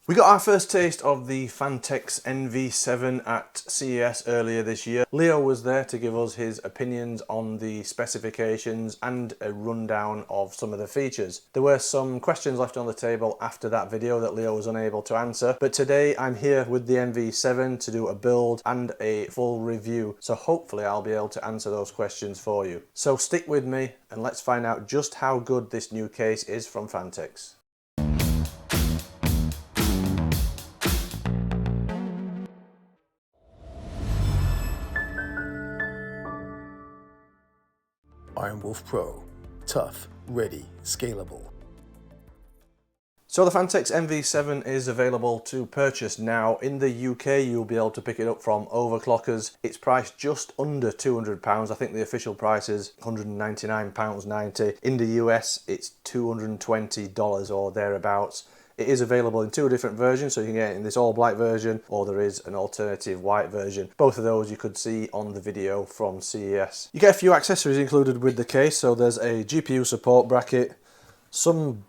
We got our first taste of the Phantek's NV7 at CES earlier this year. Leo was there to give us his opinions on the specifications and a rundown of some of the features. There were some questions left on the table after that video that Leo was unable to answer, but today I'm here with the NV7 to do a build and a full review, so hopefully I'll be able to answer those questions for you. So stick with me and let's find out just how good this new case is from Phantek's. Iron Wolf Pro. Tough, ready, scalable. So the Phantek's NV7 is available to purchase now. In the UK you'll be able to pick it up from Overclockers. It's priced just under £200. I think the official price is £199.90. In the US it's $220 or thereabouts. It is available in two different versions, so you can get it in this all black version or there is an alternative white version. Both of those you could see on the video from CES. You get a few accessories included with the case, so there's a GPU support bracket, some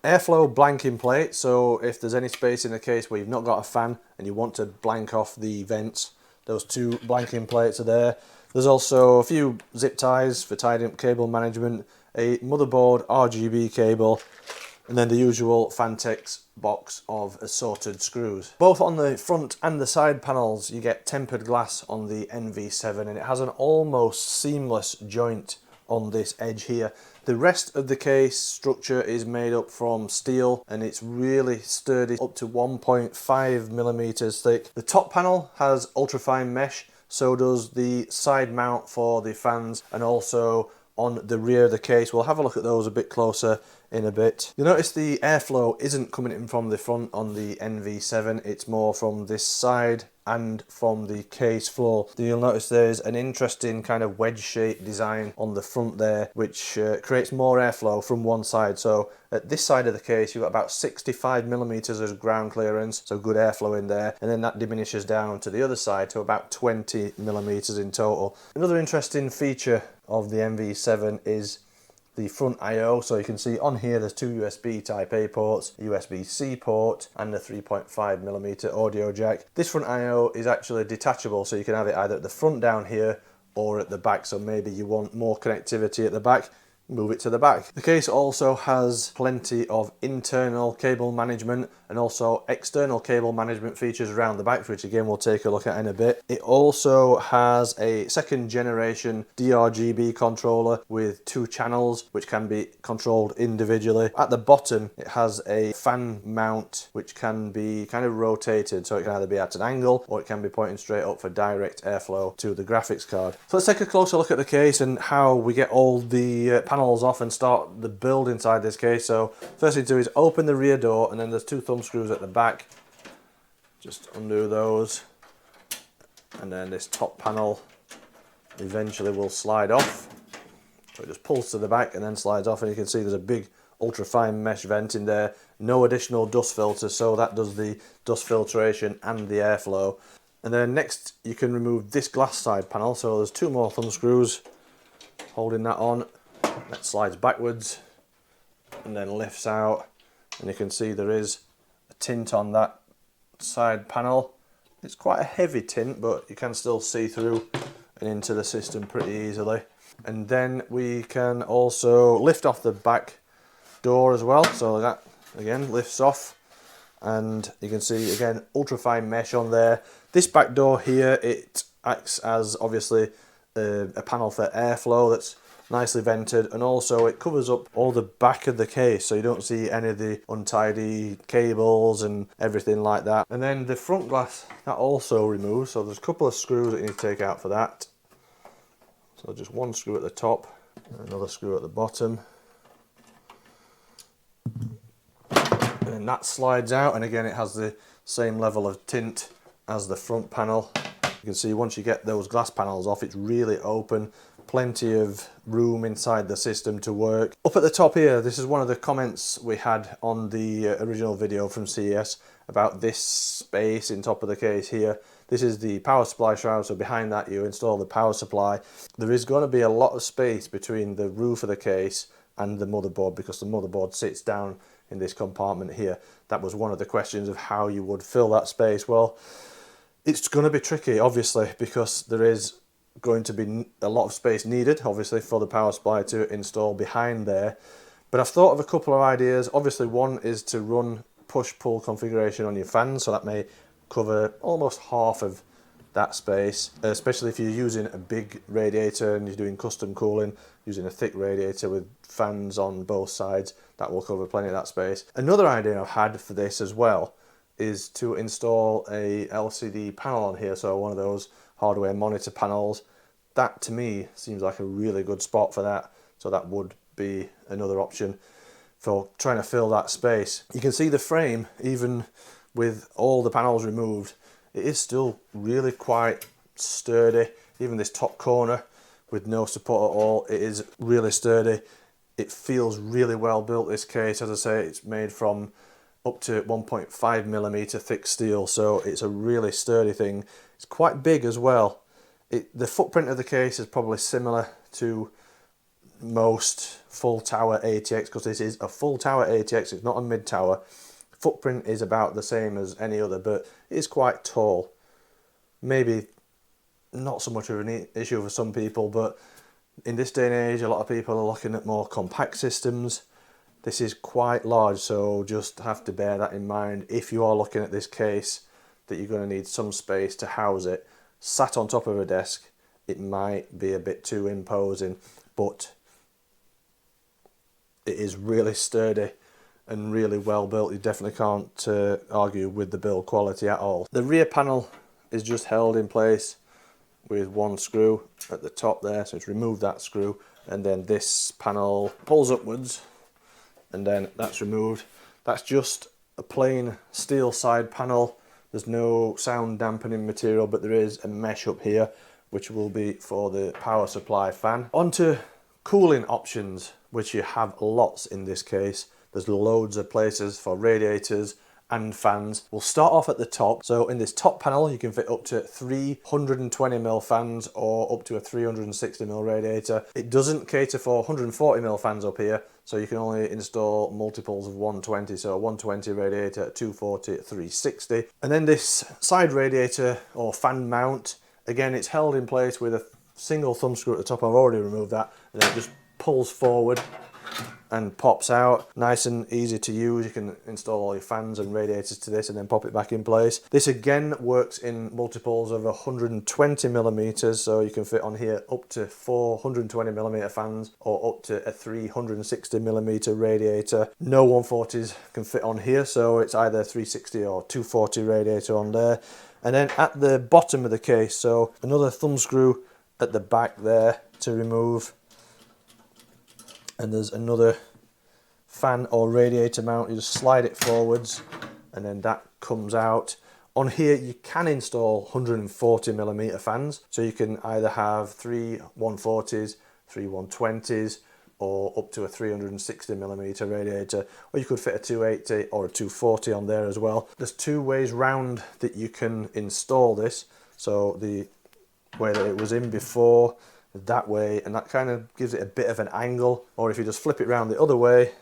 airflow blanking plate, so if there's any space in the case where you've not got a fan and you want to blank off the vents, those two blanking plates are there. There's also a few zip ties for tidying up cable management, a motherboard RGB cable, and then the usual Phantek's box of assorted screws. Both on the front and the side panels you get tempered glass on the NV7, and it has an almost seamless joint on this edge here. The rest of the case structure is made up from steel and it's really sturdy, up to 1.5 millimeters thick. The top panel has ultrafine mesh, so does the side mount for the fans, and also on the rear of the case. We'll have a look at those a bit closer in a bit. You'll notice the airflow isn't coming in from the front on the NV7, it's more from this side and from the case floor. You'll notice there's an interesting kind of wedge shaped design on the front there, which creates more airflow from one side. So at this side of the case you've got about 65 millimeters of ground clearance, so good airflow in there, and then that diminishes down to the other side to about 20 millimeters in total. Another interesting feature of the NV7 is the front I/O. So you can see on here there's two USB type A ports, a USB-C port and a 3.5mm audio jack. This front I/O is actually detachable, so you can have it either at the front down here or at the back, so maybe you want more connectivity at the back, move it to the back. The case also has plenty of internal cable management and also external cable management features around the back, which again we'll take a look at in a bit. It also has a second generation DRGB controller with two channels which can be controlled individually. At the bottom it has a fan mount which can be kind of rotated, so it can either be at an angle or it can be pointing straight up for direct airflow to the graphics card. So let's take a closer look at the case and how we get all the panels off and start the build inside this case. So first thing to do is open the rear door, and then there's two thumb screws at the back. Just undo those, and then this top panel eventually will slide off. So it just pulls to the back and then slides off, and you can see there's a big ultrafine mesh vent in there. No additional dust filter, so that does the dust filtration and the airflow. And then next you can remove this glass side panel, so there's two more thumb screws holding that on. That slides backwards and then lifts out, and you can see there is a tint on that side panel. It's quite a heavy tint, but you can still see through and into the system pretty easily. And then we can also lift off the back door as well, so that again lifts off, and you can see again ultrafine mesh on there. This back door here, it acts as obviously a panel for airflow that's nicely vented, and also it covers up all the back of the case so you don't see any of the untidy cables and everything like that. And then the front glass, that also removes, so there's a couple of screws that you need to take out for that. So just one screw at the top, another screw at the bottom, and then that slides out, and again it has the same level of tint as the front panel. You can see once you get those glass panels off, it's really open. Plenty of room inside the system to work. Up at the top here, this is one of the comments we had on the original video from CES about this space in top of the case here. This is the power supply shroud, so behind that you install the power supply. There is going to be a lot of space between the roof of the case and the motherboard because the motherboard sits down in this compartment here. That was one of the questions of how you would fill that space. Well, it's going to be tricky, obviously, because there is going to be a lot of space needed, obviously, for the power supply to install behind there. But I've thought of a couple of ideas. Obviously, one is to run push-pull configuration on your fans, so that may cover almost half of that space, especially if you're using a big radiator and you're doing custom cooling, using a thick radiator with fans on both sides. That will cover plenty of that space. Another idea I've had for this as well is to install a LCD panel on here, so one of those hardware monitor panels. That to me seems like a really good spot for that, so that would be another option for trying to fill that space. You can see the frame, even with all the panels removed, it is still really quite sturdy. Even this top corner with no support at all, it is really sturdy. It feels really well built, this case. As I say, it's made from up to 1.5mm thick steel, so it's a really sturdy thing. It's quite big as well. The footprint of the case is probably similar to most full tower ATX, because this is a full tower ATX, it's not a mid tower. Footprint is about the same as any other, but it is quite tall. Maybe not so much of an issue for some people, but in this day and age, a lot of people are looking at more compact systems. This is quite large, so just have to bear that in mind if you are looking at this case, that you're going to need some space to house it. Sat on top of a desk, it might be a bit too imposing, but it is really sturdy and really well built. You definitely can't argue with the build quality at all. The rear panel is just held in place with one screw at the top there, so it's removed that screw, and then this panel pulls upwards and then that's removed. That's just a plain steel side panel. There's no sound dampening material, but there is a mesh up here which will be for the power supply fan. Onto cooling options, which you have lots in this case. There's loads of places for radiators and fans. We'll start off at the top. So in this top panel, you can fit up to 320mm fans or up to a 360mm radiator. It doesn't cater for 140mm fans up here, so you can only install multiples of 120, so a 120 radiator, 240, 360. And then this side radiator or fan mount, again, it's held in place with a single thumb screw at the top. I've already removed that, and then it just pulls forward and pops out. Nice and easy to use. You can install all your fans and radiators to this and then pop it back in place. This again works in multiples of 120mm, so you can fit on here up to 420mm fans or up to a 360mm radiator. No 140s can fit on here, so it's either 360 or 240 radiator on there. And then at the bottom of the case, so another thumb screw at the back there to remove. And there's another fan or radiator mount. You just slide it forwards and then that comes out. On here you can install 140mm fans, so you can either have 3 140s, 3 120s, or up to a 360mm radiator, or you could fit a 280 or a 240 on there as well. There's two ways round that you can install this. So the way that it was in before, that way, and that kind of gives it a bit of an angle, or if you just flip it around the other way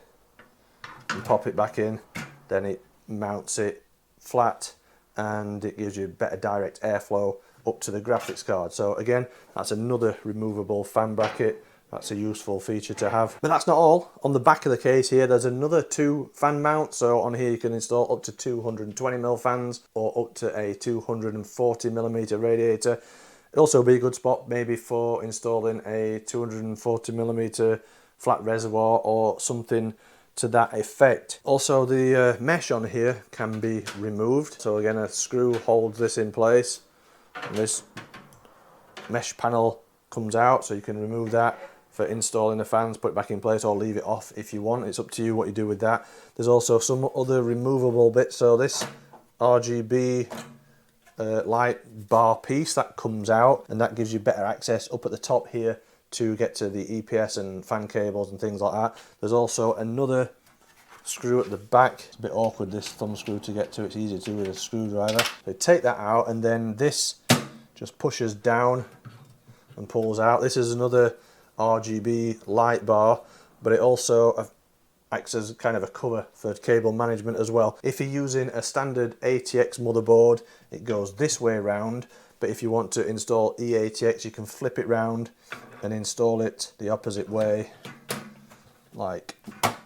and pop it back in, then it mounts it flat and it gives you better direct airflow up to the graphics card. So again, that's another removable fan bracket. That's a useful feature to have. But that's not all. On the back of the case here, there's another 2 fan mounts. So on here you can install up to 220mm fans or up to a 240mm radiator. It'll also be a good spot maybe for installing a 240mm flat reservoir or something to that effect. Also, the mesh on here can be removed. So again, a screw holds this in place and this mesh panel comes out, so you can remove that for installing the fans, put it back in place, or leave it off if you want. It's up to you what you do with that. There's also some other removable bits. So this RGB light bar piece that comes out, and that gives you better access up at the top here to get to the EPS and fan cables and things like that. There's also another screw at the back. It's a bit awkward, this thumb screw to get to. It's easier to do with a screwdriver. So take that out, and then this just pushes down and pulls out. This is another RGB light bar, but it also, acts as kind of a cover for cable management as well. If you're using a standard ATX motherboard, it goes this way round, but if you want to install eATX, you can flip it round and install it the opposite way, like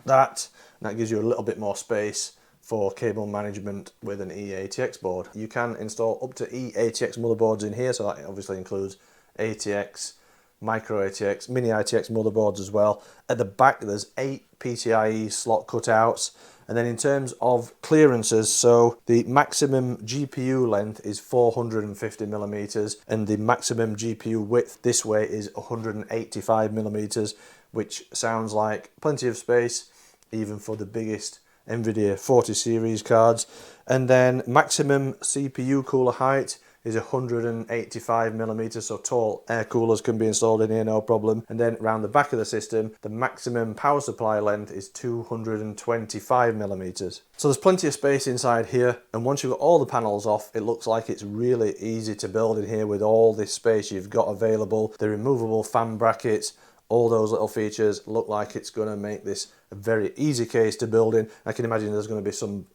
that. And that gives you a little bit more space for cable management with an eATX board. You can install up to eATX motherboards in here, so that obviously includes ATX, micro ATX, mini ATX motherboards as well. At the back there's 8 PCIe slot cutouts. And then in terms of clearances, so the maximum GPU length is 450 millimeters and the maximum GPU width this way is 185 millimeters, which sounds like plenty of space even for the biggest NVIDIA 40 series cards. And then maximum CPU cooler height is 185 millimeters, so tall air coolers can be installed in here, no problem. And then around the back of the system, the maximum power supply length is 225 millimeters. So there's plenty of space inside here, and once you've got all the panels off, it looks like it's really easy to build in here with all this space you've got available. The removable fan brackets, all those little features look like it's going to make this a very easy case to build in. I can imagine there's going to be some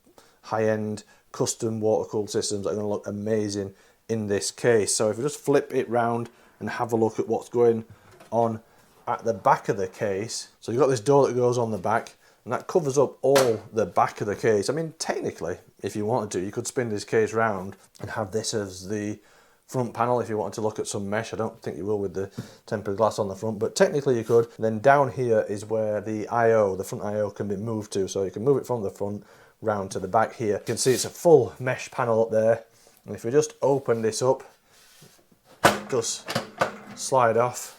high-end custom water-cooled systems that are going to look amazing in this case. So if we just flip it round and have a look at what's going on at the back of the case. So you've got this door that goes on the back, and that covers up all the back of the case. I mean, technically, if you wanted to, you could spin this case round and have this as the front panel if you wanted to look at some mesh. I don't think you will with the tempered glass on the front, but technically you could. And then down here is where the I/O, the front I/O, can be moved to, so you can move it from the front round to the back here. You can see it's a full mesh panel up there, and if we just open this up, it does slide off,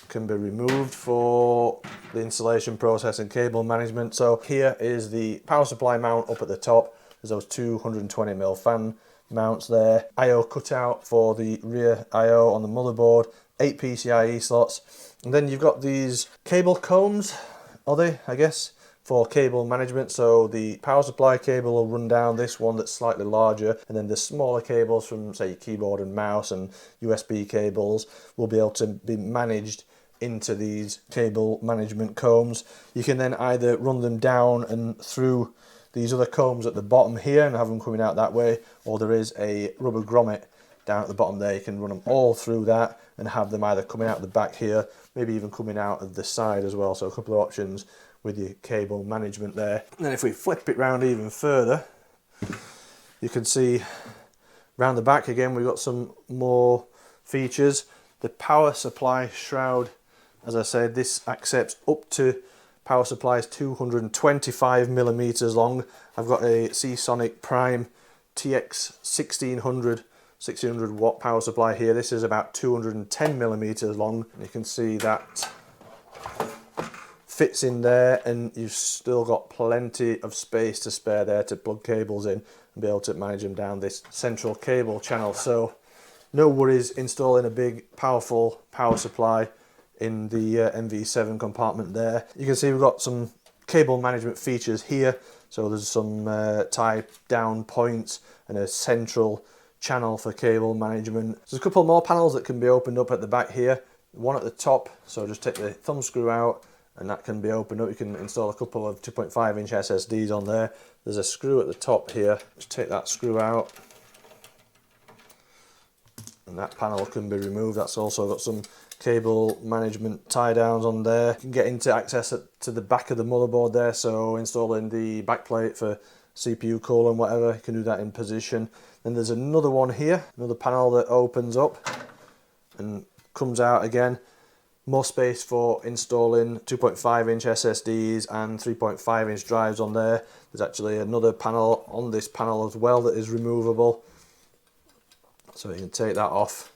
can be removed for the installation process and cable management. So here is the power supply mount up at the top. There's those 220mm fan mounts there. I/O cutout for the rear I/O on the motherboard, 8 PCIe slots, and then you've got these cable combs, are they, I guess, for cable management. So the power supply cable will run down this one that's slightly larger, and then the smaller cables from, say, your keyboard and mouse and USB cables will be able to be managed into these cable management combs. You can then either run them down and through these other combs at the bottom here and have them coming out that way, or there is a rubber grommet down at the bottom there. You can run them all through that and have them either coming out the back here, maybe even coming out of the side as well. So a couple of options with your cable management there. And then if we flip it round even further, you can see round the back again we've got some more features. The power supply shroud, as I said, this accepts up to power supplies 225 millimeters long. I've got a Seasonic Prime TX 1600 watt power supply here. This is about 210 millimeters long. You can see that fits in there, and you've still got plenty of space to spare there to plug cables in and be able to manage them down this central cable channel. So no worries installing a big powerful power supply in the NV7 compartment there. You can see we've got some cable management features here. So there's some tie down points and a central channel for cable management. There's a couple more panels that can be opened up at the back here. One at the top, so just take the thumb screw out and that can be opened up. You can install a couple of 2.5-inch SSDs on there. There's a screw at the top here. Just take that screw out and that panel can be removed. That's also got some cable management tie downs on there. You can get into access to the back of the motherboard there, so installing the backplate for CPU cooler and whatever, you can do that in position. Then there's another one here, another panel that opens up and comes out again. More space for installing 2.5-inch SSDs and 3.5-inch drives on there. There's actually another panel on this panel as well that is removable, so you can take that off.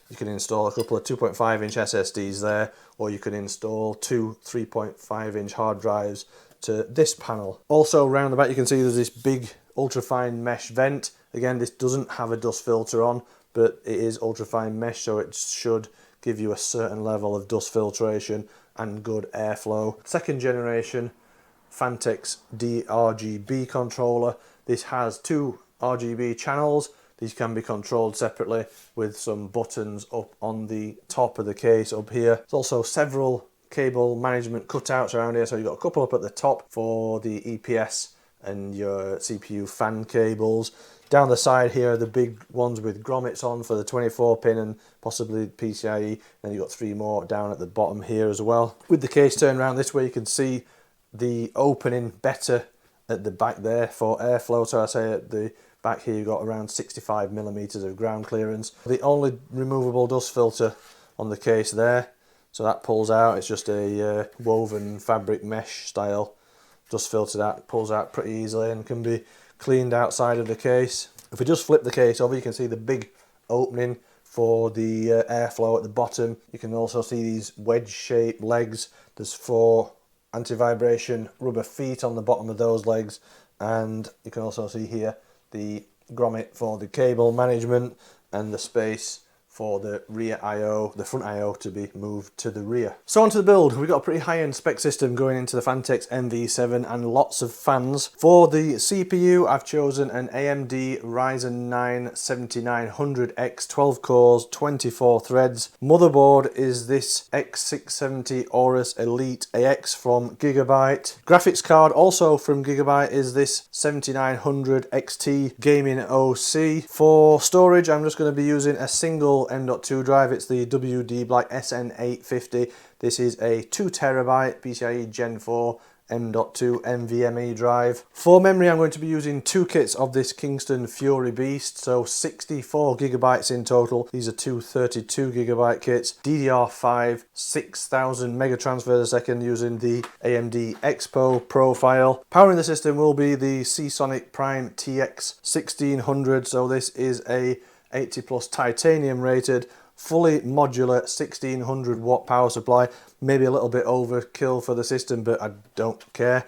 You can install a couple of 2.5-inch SSDs there, or you can install two 3.5-inch hard drives to this panel. Also around the back you can see there's this big ultrafine mesh vent. Again, this doesn't have a dust filter on, but it is ultrafine mesh, so it should give you a certain level of dust filtration and good airflow. Second generation Phanteks DRGB controller. This has two RGB channels. These can be controlled separately with some buttons up on the top of the case up here. There's also several cable management cutouts around here. So you've got a couple up at the top for the EPS and your CPU fan cables. Down the side here are the big ones with grommets on for the 24 pin and possibly PCIe. Then you've got 3 more down at the bottom here as well. With the case turned around this way, you can see the opening better at the back there for airflow. So I say at the back here you've got around 65mm of ground clearance. The only removable dust filter on the case there, so that pulls out. It's just a woven fabric mesh style dust filter that pulls out pretty easily and can be cleaned outside of the case. If we just flip the case over, you can see the big opening for the airflow at the bottom. You can also see these wedge shaped legs. There's 4 anti-vibration rubber feet on the bottom of those legs, and you can also see here the grommet for the cable management and the space for the rear I/O, the front I/O to be moved to the rear. So onto the build. We've got a pretty high-end spec system going into the Phantek's NV7 and lots of fans. For the CPU, I've chosen an AMD Ryzen 9 7900X, 12 cores, 24 threads. Motherboard is this X670 Aorus Elite AX from Gigabyte. Graphics card also from Gigabyte is this 7900 XT Gaming OC. For storage, I'm just going to be using a single M.2 drive. It's the WD Black SN850. This is a 2TB PCIe Gen 4 M.2 NVMe drive. For memory, I'm going to be using 2 kits of this Kingston Fury Beast, so 64GB in total. These are 2 32GB kits. DDR5 6000 mega transfers a second using the AMD Expo profile. Powering the system will be the Seasonic Prime TX 1600, so this is a 80 plus titanium rated, fully modular 1600 watt power supply. Maybe a little bit overkill for the system, but I don't care.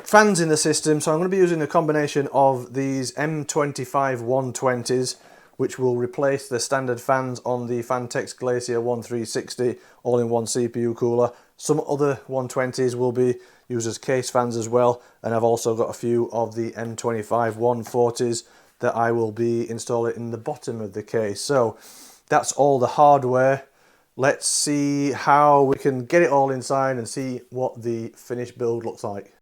Fans in the system, so I'm going to be using a combination of these M25 120s, which will replace the standard fans on the Phantek's Glacier 1360 all-in-one CPU cooler. Some other 120s will be used as case fans as well, and I've also got a few of the M25 140s that I will be installing in the bottom of the case. So that's all the hardware. Let's see how we can get it all inside and see what the finished build looks like.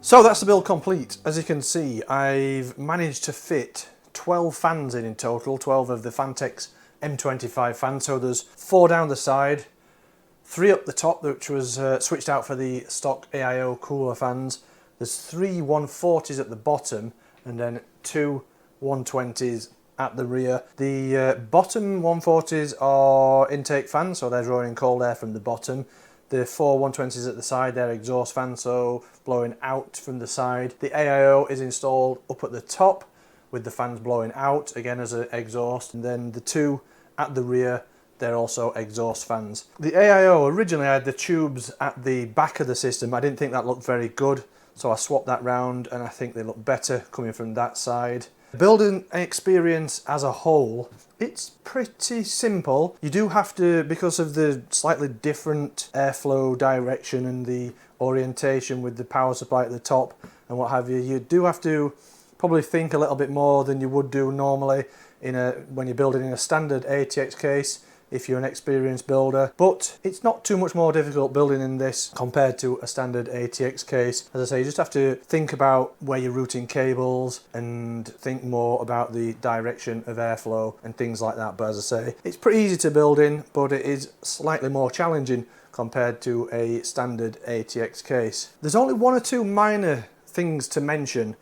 So that's the build complete. As you can see, I've managed to fit 12 fans in total, 12 of the Phanteks M25 fans. So there's 4 down the side, 3 up the top, which was switched out for the stock AIO cooler fans. There's 3 140s at the bottom, and then 2 120s at the rear. The bottom 140s are intake fans, so they're drawing cold air from the bottom. The 4 120s at the side, they're exhaust fans, so blowing out from the side. The AIO is installed up at the top with the fans blowing out, again as an exhaust. And then the 2 at the rear, they're also exhaust fans. The AIO, originally I had the tubes at the back of the system. I didn't think that looked very good, so I swapped that round and I think they look better coming from that side. Building experience as a whole, it's pretty simple. You do have to, because of the slightly different airflow direction and the orientation with the power supply at the top and what have you, you do have to probably think a little bit more than you would do normally when you're building in a standard ATX case if you're an experienced builder. But it's not too much more difficult building in this compared to a standard ATX case. As I say, you just have to think about where you're routing cables and think more about the direction of airflow and things like that. But as I say, it's pretty easy to build in, but it is slightly more challenging compared to a standard ATX case. There's only 1 or 2 minor things to mention.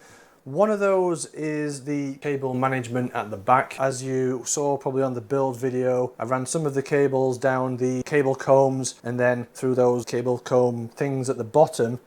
One of those is the cable management at the back. As you saw probably on the build video, I ran some of the cables down the cable combs, and then through those cable comb things at the bottom,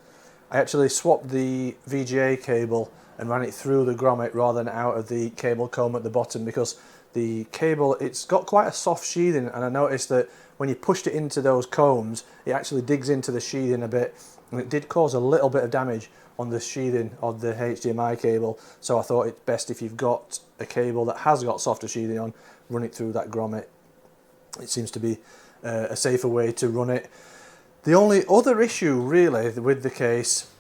I actually swapped the VGA cable and ran it through the grommet rather than out of the cable comb at the bottom, because the cable, it's got quite a soft sheathing, and I noticed that when you pushed it into those combs, it actually digs into the sheathing a bit, and it did cause a little bit of damage on the sheathing of the HDMI cable. So I thought it's best, if you've got a cable that has got softer sheathing on, run it through that grommet. It seems to be a safer way to run it. The only other issue really with the case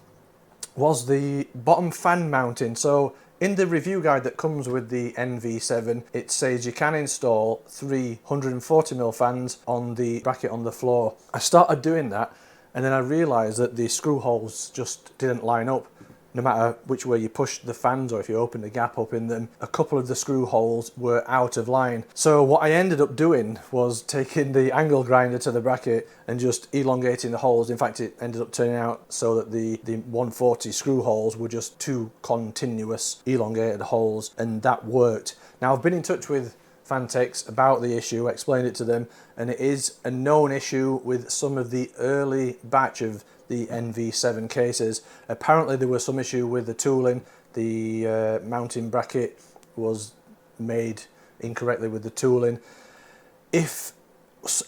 was the bottom fan mounting. So in the review guide that comes with the NV7, it says you can install 3 140mm fans on the bracket on the floor. I started doing that, and then I realised that the screw holes just didn't line up. no matter which way you push the fans or if you open the gap up in them, a couple of the screw holes were out of line. So what I ended up doing was taking the angle grinder to the bracket and just elongating the holes. In fact, it ended up turning out so that the 140 screw holes were just two continuous elongated holes, and that worked. Now, I've been in touch with Phantek's about the issue, explained it to them, and it is a known issue with some of the early batch of the NV7 cases. Apparently there was some issue with the tooling. The mounting bracket was made incorrectly with the tooling. If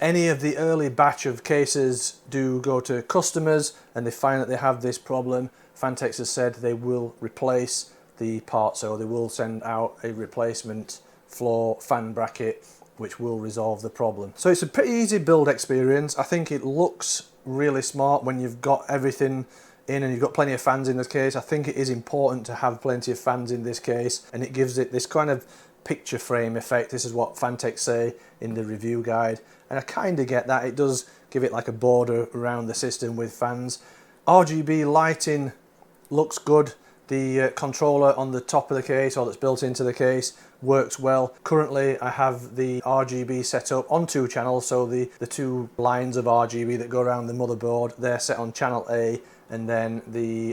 any of the early batch of cases do go to customers and they find that they have this problem, Phantek's has said they will replace the part, so they will send out a replacement floor fan bracket which will resolve the problem. So it's a pretty easy build experience. I think it looks really smart when you've got everything in and you've got plenty of fans in this case. I think it is important to have plenty of fans in this case, and it gives it this kind of picture frame effect. This is what Phantek say in the review guide, and I kind of get that. It does give it like a border around the system with fans. RGB lighting looks good. The controller on the top of the case, or that's built into the case, works well. Currently I have the RGB set up on 2 channels, so the 2 lines of RGB that go around the motherboard, they're set on channel A, and then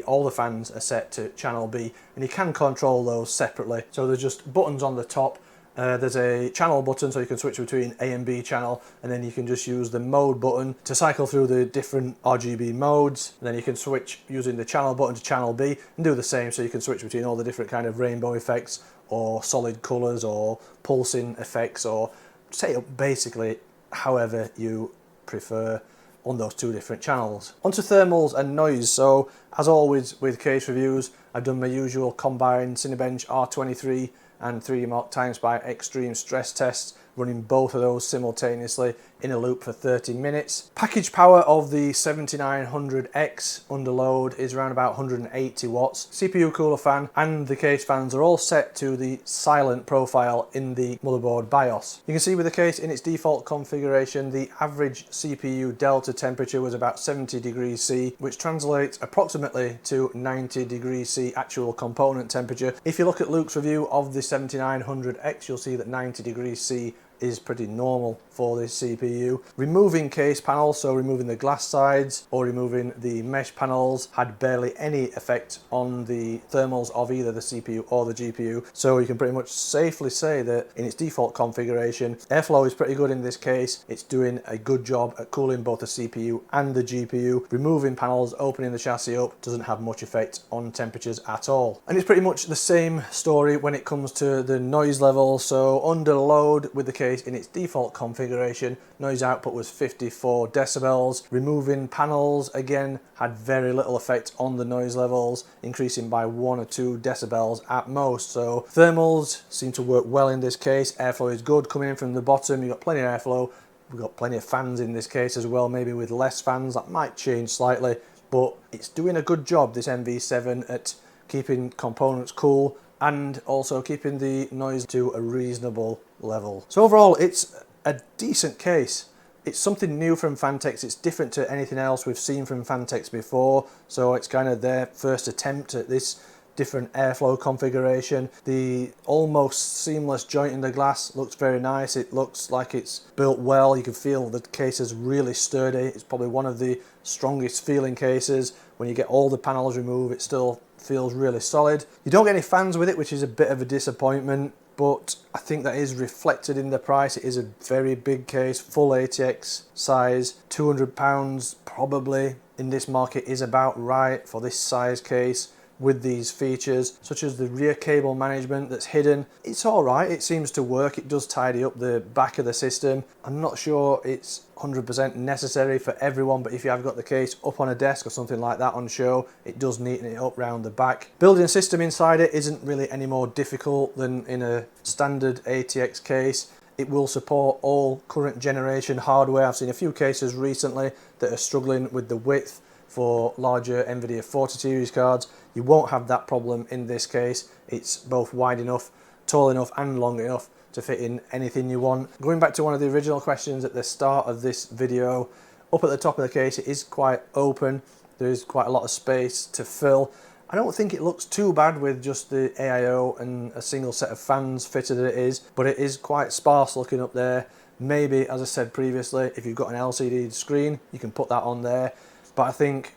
all the fans are set to channel B, and you can control those separately. So there's just buttons on the top. There's a channel button so you can switch between A and B channel, and then you can just use the mode button to cycle through the different RGB modes, and then you can switch using the channel button to channel B and do the same, so you can switch between all the different kind of rainbow effects or solid colours or pulsing effects, or set it up basically however you prefer on those 2 different channels. Onto thermals and noise. So as always with case reviews, I've done my usual combined Cinebench R23 and 3D Mark TimeSpy extreme stress tests, running both of those simultaneously in a loop for 30 minutes. Package power of the 7900X under load is around about 180 watts. CPU cooler fan and the case fans are all set to the silent profile in the motherboard BIOS. You can see with the case in its default configuration, the average CPU delta temperature was about 70 degrees C, which translates approximately to 90 degrees C actual component temperature. If you look at Luke's review of the 7900X, you'll see that 90 degrees C is pretty normal for this CPU. Removing case panels, so removing the glass sides or removing the mesh panels, had barely any effect on the thermals of either the CPU or the GPU. So you can pretty much safely say that in its default configuration, airflow is pretty good in this case. It's doing a good job at cooling both the CPU and the GPU. Removing panels, opening the chassis up, doesn't have much effect on temperatures at all. And it's pretty much the same story when it comes to the noise level. So under load with the case in its default configuration, noise output was 54 decibels. Removing panels again had very little effect on the noise levels, increasing by 1 or 2 decibels at most. So thermals seem to work well in this case. Airflow is good coming in from the bottom. You've got plenty of airflow. We've got plenty of fans in this case as well, maybe with less fans. That might change slightly, but it's doing a good job, this NV7, at keeping components cool and also keeping the noise to a reasonable level. So overall, it's a decent case. It's something new from Phantek's. It's different to anything else we've seen from Phantek's before. So it's kind of their first attempt at this different airflow configuration. The almost seamless joint in the glass looks very nice. It looks like it's built well. You can feel the case is really sturdy. It's probably one of the strongest feeling cases. When you get all the panels removed, it still feels really solid. You don't get any fans with it, which is a bit of a disappointment, but I think that is reflected in the price. It is a very big case, full ATX size, £200 probably in this market is about right for this size case with these features, such as the rear cable management that's hidden. It's all right, it seems to work. It does tidy up the back of the system. I'm not sure it's 100% necessary for everyone, but if you have got the case up on a desk or something like that on show, it does neaten it up round the back. Building a system inside it isn't really any more difficult than in a standard ATX case. It will support all current generation hardware. I've seen a few cases recently that are struggling with the width for larger NVIDIA 40 series cards. You won't have that problem in this case. It's both wide enough, tall enough and long enough to fit in anything you want. Going back to one of the original questions at the start of this video, up at the top of the case it is quite open. There is quite a lot of space to fill. I don't think it looks too bad with just the AIO and a single set of fans fitted as it is, but it is quite sparse looking up there. Maybe, as I said previously, if you've got an LCD screen, you can put that on there. But I think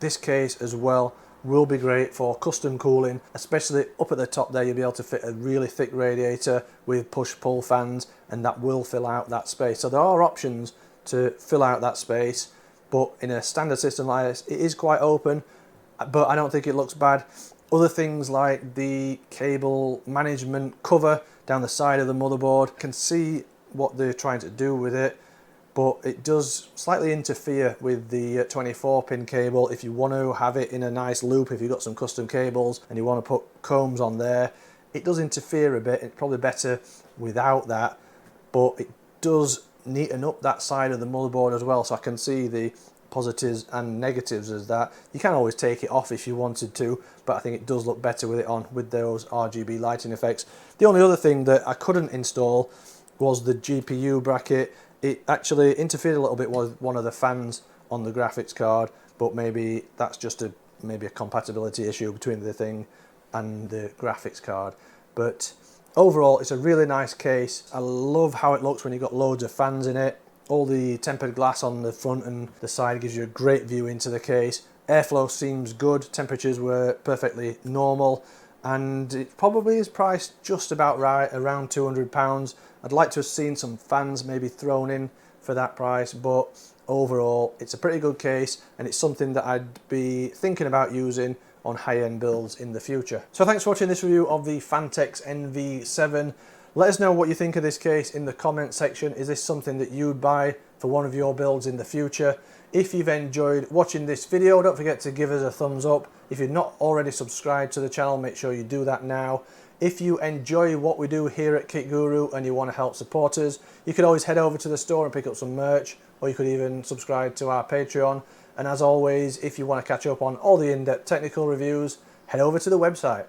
this case as well will be great for custom cooling, especially up at the top there. You'll be able to fit a really thick radiator with push-pull fans, and that will fill out that space. So there are options to fill out that space, but in a standard system like this, it is quite open, but I don't think it looks bad. Other things like the cable management cover down the side of the motherboard, can see what they're trying to do with it, but it does slightly interfere with the 24-pin cable. If you want to have it in a nice loop, if you've got some custom cables and you want to put combs on there, it does interfere a bit. It's probably better without that, but it does neaten up that side of the motherboard as well, so I can see the positives and negatives as that. You can always take it off if you wanted to, but I think it does look better with it on, with those RGB lighting effects. The only other thing that I couldn't install was the GPU bracket. It actually interfered a little bit with one of the fans on the graphics card, but maybe that's just maybe a compatibility issue between the thing and the graphics card. But overall, it's a really nice case. I love how it looks when you've got loads of fans in it. All the tempered glass on the front and the side gives you a great view into the case. Airflow seems good, temperatures were perfectly normal, and it probably is priced just about right, around £200. I'd like to have seen some fans maybe thrown in for that price, but overall it's a pretty good case, and it's something that I'd be thinking about using on high-end builds in the future. So thanks for watching this review of the Phanteks NV7. Let us know what you think of this case in the comment section. Is this something that you'd buy for one of your builds in the future? If you've enjoyed watching this video, don't forget to give us a thumbs up. If you're not already subscribed to the channel, make sure you do that now. If you enjoy what we do here at Kit Guru and you want to help support us, you could always head over to the store and pick up some merch, or you could even subscribe to our Patreon. And as always, if you want to catch up on all the in-depth technical reviews, head over to the website.